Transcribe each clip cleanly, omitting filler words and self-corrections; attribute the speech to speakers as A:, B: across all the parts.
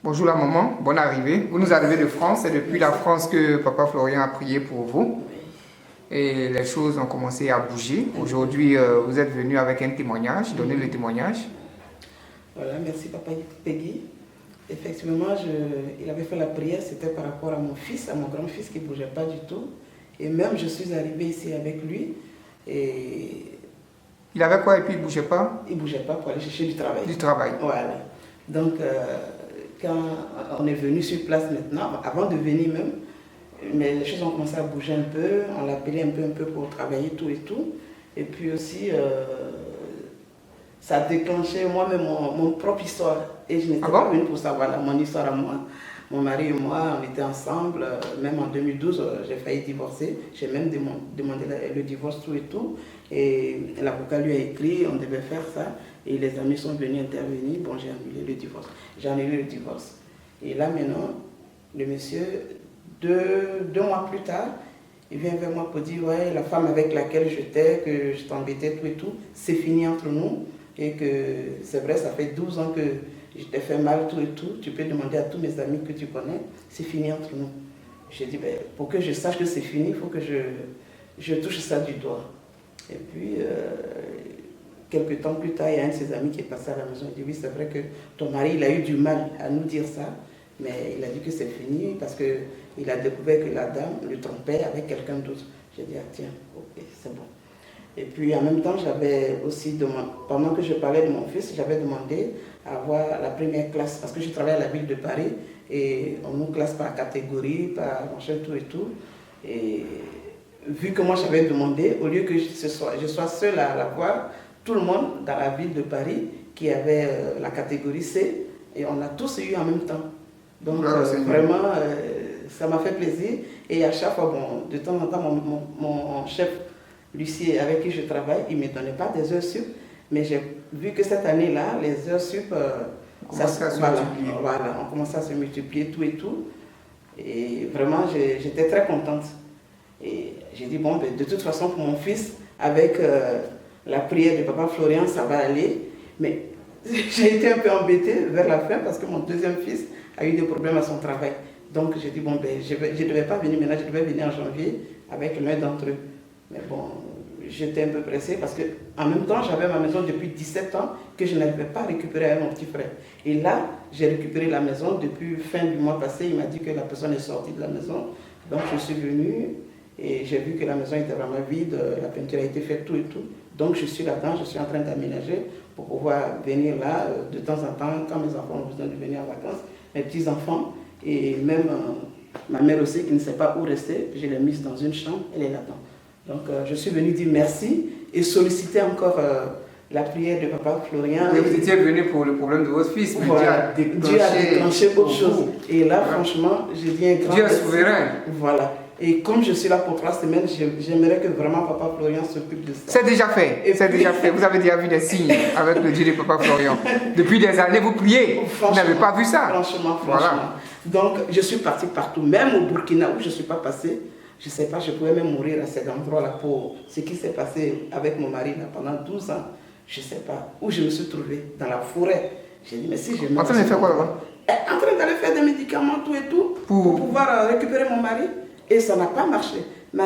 A: Bonjour la maman, bonne arrivée. Vous nous arrivez de France, c'est depuis la France que Papa Florian a prié pour vous. Et les choses ont commencé à bouger. Aujourd'hui, vous êtes venu avec un témoignage, donnez le témoignage.
B: Voilà, merci Papa Peggy. Effectivement, il avait fait la prière, c'était par rapport à mon fils, à mon grand-fils qui ne bougeait pas du tout. Et même je suis arrivée ici avec lui. Et
A: il avait quoi et puis il ne bougeait pas?
B: Il ne bougeait pas pour aller chercher du travail.
A: Du travail.
B: Voilà. Donc, quand on est venu sur place maintenant, avant de venir même, mais les choses ont commencé à bouger un peu, on l'appelait un peu pour travailler tout et tout. Et puis aussi, ça a déclenché moi-même mon propre histoire. Et je n'étais pas venue pour ça, voilà, mon histoire à moi. Mon mari et moi, on était ensemble, même en 2012, j'ai failli divorcer. J'ai même demandé le divorce, tout et tout. Et l'avocat lui a écrit, on devait faire ça. Et les amis sont venus intervenir. Bon, j'ai annulé le divorce. J'ai annulé le divorce. Et là, maintenant, le monsieur, deux mois plus tard, il vient vers moi pour dire, ouais, la femme avec laquelle j'étais, que je t'embêtais, tout et tout, c'est fini entre nous. Et que c'est vrai, ça fait 12 ans que je t'ai fait mal, tout et tout. Tu peux demander à tous mes amis que tu connais, c'est fini entre nous. J'ai dit, ben, pour que je sache que c'est fini, il faut que je touche ça du doigt. Et puis, quelques temps plus tard, il y a un de ses amis qui est passé à la maison. Il dit, oui, c'est vrai que ton mari, il a eu du mal à nous dire ça, mais il a dit que c'est fini parce qu'il a découvert que la dame le trompait avec quelqu'un d'autre. J'ai dit, ah tiens, ok, c'est bon. Et puis en même temps, j'avais aussi demandé, pendant que je parlais de mon fils, j'avais demandé à avoir la première classe, parce que je travaille à la ville de Paris, et on nous classe par catégorie, par machin, tout et tout. Et vu que moi j'avais demandé, au lieu que je sois seule à l'avoir, tout le monde dans la ville de Paris qui avait la catégorie C, et on a tous eu en même temps. Donc vraiment, ça m'a fait plaisir. Et à chaque fois, bon, de temps en temps, mon chef, Lucie, avec qui je travaille, il ne me donnait pas des heures sup, mais j'ai vu que cette année-là, les heures sup, on commençait à se multiplier, tout et tout. Et vraiment, j'étais très contente. Et j'ai dit, bon, ben, de toute façon, pour mon fils, avec la prière de Papa Florian, ça va aller. Mais j'ai été un peu embêtée vers la fin parce que mon deuxième fils a eu des problèmes à son travail. Donc j'ai dit, bon, ben, je ne devais pas venir maintenant, je devais venir en janvier avec l'un d'entre eux. Mais bon, j'étais un peu pressée parce qu'en même temps, j'avais ma maison depuis 17 ans que je n'avais pas récupérée avec mon petit frère. Et là, j'ai récupéré la maison depuis fin du mois passé. Il m'a dit que la personne est sortie de la maison. Donc je suis venue et j'ai vu que la maison était vraiment vide, la peinture a été faite, tout et tout. Donc je suis là-dedans, je suis en train d'aménager pour pouvoir venir là de temps en temps, quand mes enfants ont besoin de venir en vacances, mes petits-enfants et même ma mère aussi qui ne sait pas où rester, je l'ai mise dans une chambre, elle est là-dedans. Donc je suis venue dire merci et solliciter encore la prière de Papa Florian.
A: Mais vous étiez venu pour le problème de votre fils, mais
B: voilà, Dieu a déclenché autre chose. Et là, franchement, j'ai dit un grand
A: Dieu est souverain.
B: Voilà. Et comme je suis là pour 3 semaines, j'aimerais que vraiment Papa Florian s'occupe de ça.
A: C'est déjà fait, c'est déjà fait. Vous avez déjà vu des signes avec le Dieu de Papa Florian. Depuis des années, vous priez. Vous n'avez pas vu ça.
B: Franchement. Voilà. Donc, je suis partie partout, même au Burkina où je ne suis pas passée. Je ne sais pas, je pouvais même mourir à cet endroit-là pour ce qui s'est passé avec mon mari là, pendant 12 ans. Je ne sais pas où je me suis trouvée, dans la forêt. J'ai dit, mais si je meurs...
A: En train de faire quoi là-bas?
B: En train d'aller faire des médicaments, tout et tout, pour pouvoir récupérer mon mari. Et ça n'a pas marché. Mais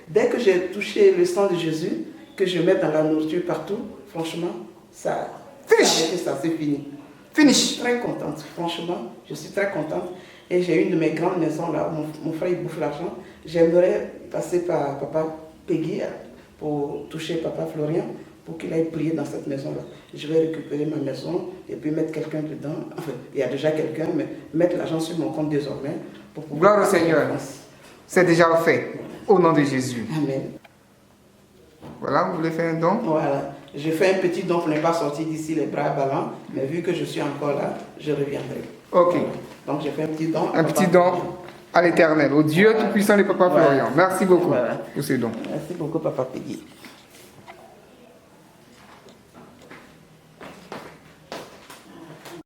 B: dès que j'ai touché le sang de Jésus, que je mets dans la nourriture partout, franchement, ça c'est fini. Finish. Je suis très contente, franchement, je suis très contente. Et j'ai une de mes grandes maisons là, où mon frère il bouffe l'argent. J'aimerais passer par Papa Peggy pour toucher Papa Florian, pour qu'il aille prier dans cette maison-là. Je vais récupérer ma maison et puis mettre quelqu'un dedans. Enfin, il y a déjà quelqu'un, mais mettre l'argent sur mon compte désormais. Pour pouvoir
A: gloire au Seigneur. C'est déjà fait. Au nom de Jésus.
B: Amen.
A: Voilà, vous voulez faire un don?
B: Voilà. Je fais un petit don pour ne pas sortir d'ici les bras ballants, mais vu que je suis encore là, je reviendrai.
A: Ok.
B: Donc j'ai fait un petit don.
A: Un petit don à l'Éternel, au Dieu tout-puissant de Papa Florian. Merci beaucoup pour ce don.
B: Merci beaucoup, Papa Peggy.